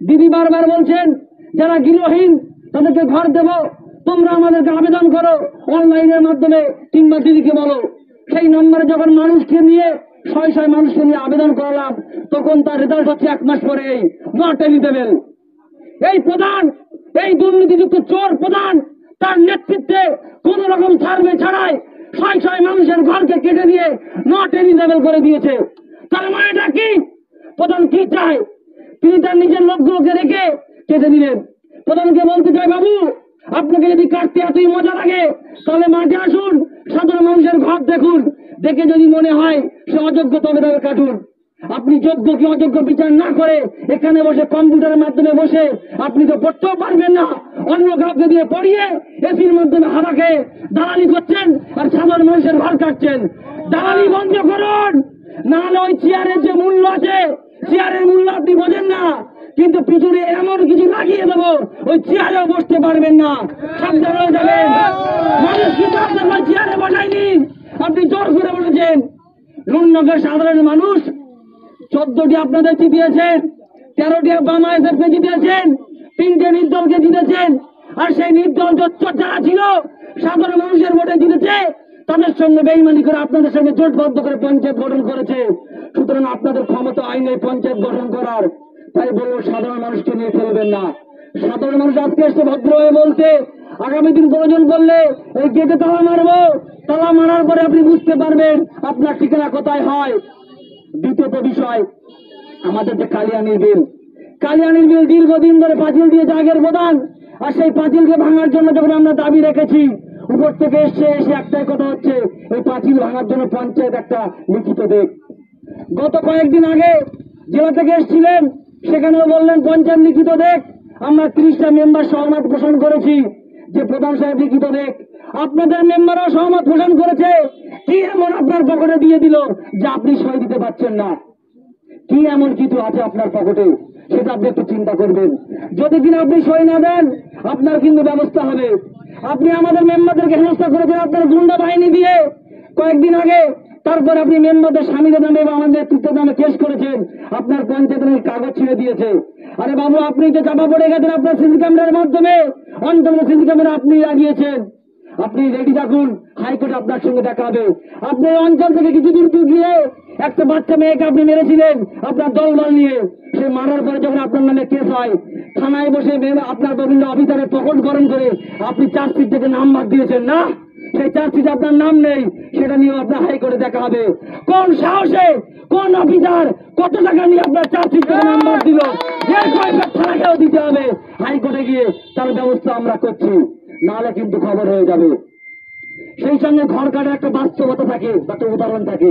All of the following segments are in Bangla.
দিদি বারবার বলছেন যারা গৃহহীন তাদেরকে ঘর দেব, তোমরা আমাদেরকে আবেদন করো অনলাইনের মাধ্যমে, কিংবা দিদিকে বলো। সেই নম্বরে যখন মানুষকে নিয়ে শয় মানুষকে নিয়ে আবেদন করালাম, তখন তার রেজাল্ট হচ্ছে 1 মাস পরেই নট এলিজেবল। এই প্রধান, এই দুর্নীতিযুক্ত চোর প্রধান, তার নেতৃত্বে কোন রকম সার্ভে ছাড়াই শয় মানুষের ঘরকে কেটে দিয়ে নট এলিজেবল করে দিয়েছে। তার মানেটা কি? প্রধান কি চায়? তিনি তার নিজের লোকগুলোকে রেখে কেটে দিলেন। প্রধানকে বলতে চাই, বাবু আপনাকে যদি কাটতে এতই মজা লাগে তাহলে মাঠে আসুন, সাধারণ মানুষের ঘর দেখুন, দেখে যদি মনে হয় সে অযোগ্য তবে তবে কাটুন। আপনি যোগ্য কি অযোগ্য বিচার না করে এখানে বসে কম্পিউটারের মাধ্যমে বসে আপনি তো পড়তেও পারবেন না, অন্য কাউকে দিয়ে পড়িয়ে এসির মাধ্যমে হাওয়া খেয়ে দালালি করছেন আর সাধারণ মানুষের ঘর কাটছেন। দালালি বন্ধ করুন, নাহলে ওই চেয়ারের যে মূল্য আছে, চেয়ারের মূল্য আপনি বোঝেন না, কিন্তু পিছনে এমন কিছু লাগিয়ে দেবো ওই চেয়ারেও বসতে পারবেন না, সাবধান হয়ে যাবেন। মানুষ কিন্তু আপনার চেয়ারে বসায়নি, আপনি জোর করে বসেছেন। নুননগর সাধারণ মানুষ 14টি আপনাদের জিতিয়েছেন, 13টি বামা এসএফকে জিতিয়েছেন, 3টে নির্দলকে জিতেছেন। আর সেই নির্দল জোচ্চর যারা ছিল সাধারণ মানুষের ভোটে জিতেছে, তাদের সঙ্গে বেইমানি করে আপনাদের সঙ্গে জোটবদ্ধ করে পঞ্চায়েত গঠন করেছে। সুতরাং আপনাদের ক্ষমতা আইনে পঞ্চায়েত গঠন করার, তাই বলবো সাধারণ মানুষকে নিয়ে ফেলবেন না। সাধারণ মানুষ আজকে এসে ভদ্র হয়ে বলতে, আগামী দিন প্রয়োজন করলে এই গেটে তালা মারবো, তালা মারার পরে আপনি বুঝতে পারবেন আপনার ঠিকানা কোথায় হয়। দ্বিতীয়ত বিষয়, আমাদের যে কালিয়ানির বিল দীর্ঘদিন ধরে পাঁচিল দিয়ে জাগের প্রধান, আর সেই পাঁচিলকে ভাঙার জন্য যখন আমরা দাবি রেখেছি, উপর থেকে এসে একটাই কথা হচ্ছে, এই পাঁচিল ভাঙার জন্য পঞ্চায়েত একটা লিখিত দেখ। গত কয়েকদিন আগে জেলা থেকে এসেছিলেন, সেখানেও বললেন পঞ্চায়েত লিখিত দেখ। আমরা 30টা মেম্বার সহমত পোষণ করেছি যে প্রধান সাহেব লিখিত দেখ। আপনাদের মেম্বারও সহমত পোষণ করেছে। কি এমন আপনার পকেটে দিয়ে দিল যে আপনি সই দিতে পারছেন না? কি এমন কিছু আছে আপনার পকেটে, সেটা আপনি একটু চিন্তা করবেন। যদি কিনা আপনি সই না দেন, আপনার কিন্তু ব্যবস্থা হবে। আপনি আমাদের মেম্বারদেরকে হেনস্থা করেছেন আপনার গুন্ডা বাহিনী দিয়ে কয়েকদিন আগে, তারপর আপনি মেম্বারদের স্বামীদের নামে বা আমাদের নেতৃত্বের নামে কেস করেছেন, আপনার পঞ্চায়েতের কাগজ ছিঁড়ে দিয়েছে। আরে বাবু, আপনি যে চাপা পড়ে গেছেন আপনার সিসি ক্যামেরার মাধ্যমে, অন্তত সিসি ক্যামেরা আপনি লাগিয়েছেন। আপনি রেডি থাকুন, হাইকোর্টে আপনার সঙ্গে দেখা হবে। আপনি অঞ্চল থেকে কিছু দূর গিয়ে একটা বাচ্চা মেয়েকে আপনি মেরেছিলেন আপনার দল নিয়ে। সে মারার পরে যখন আপনার নামে কেস হয়, থানায় বসে আপনার বিভিন্ন অফিসারের পকেট গরম করে আপনি চার্জশিট থেকে নাম বাদ দিয়েছেন না, সেই চার্জশিট আপনার নাম নেই, সেটা নিয়ে আপনার হাইকোর্টে দেখা হবে। কোন সাহসে কোন অফিসার কত টাকা নিয়ে আপনার চার্জশিট থেকে নাম বাদ দিল, এর কয়েকবার থানাকেও দিতে হবে। হাইকোর্টে গিয়ে তার ব্যবস্থা আমরা করছি, নাহলে কিন্তু খবর হয়ে যাবে। সেই সঙ্গে ঘর কাটার একটা বাস্তবতা থাকে, একটা উদাহরণ থাকে।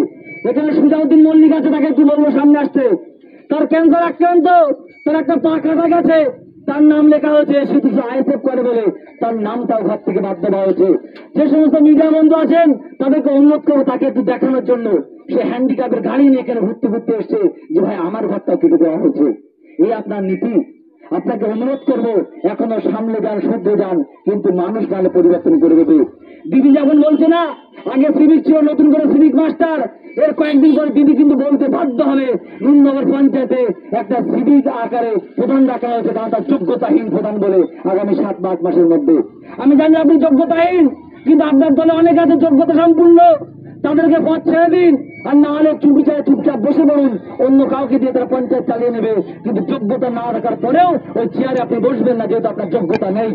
এখানে সুজাউদ্দিন মল্লিক আছে, তাকে একটু বলবো সামনে আসতে। তার ক্যান্সার আক্রান্ত, তার একটা পা কাটা গেছে, তার নাম লেখা হয়েছে, সে কিছু আইএসএফ করে বলে তার নামটাও ঘর থেকে বাদ দেওয়া হয়েছে। যে সমস্ত মিডিয়া বন্ধু আছেন তাদেরকে অনুরোধ করবো তাকে একটু দেখানোর জন্য। সে হ্যান্ডিক্যাপের গাড়ি নিয়ে এখানে ঘুরতে এসছে যে ভাই আমার ঘরটাও কেটে দেওয়া হয়েছে। এই আপনার নীতি। আপনাকে অনুরোধ করবো এখনো সামলে যান, শুদ্ধ যান, কিন্তু মানুষ গালে পরিবর্তন করে দেবে। দিদি যখন বলছে না আগে সিভিক ছিল, নতুন করে সিভিক মাস্টার, এর কয়েকদিন পরে দিদি কিন্তু বলতে বাধ্য হবে নুননগর পঞ্চায়েতে একটা সিভিক আকারে প্রধান রাখা হয়েছে, কারণ তার যোগ্যতাহীন প্রধান বলে আগামী 7-8 মাসের মধ্যে। আমি জানি আপনি যোগ্যতাহীন, কিন্তু আপনার দলে অনেক আছে যোগ্যতা সম্পূর্ণ, তাদেরকে পথ ছেড়ে দিন। আর না হলে চুপচাপ বসে পড়ুন, অন্য কাউকে দিয়ে তারা পঞ্চায়েত চালিয়ে নেবে। কিন্তু যোগ্যতা না রাখার পরেও ওই চেয়ারে আপনি বসবেন না, যেহেতু আপনার যোগ্যতা নেই।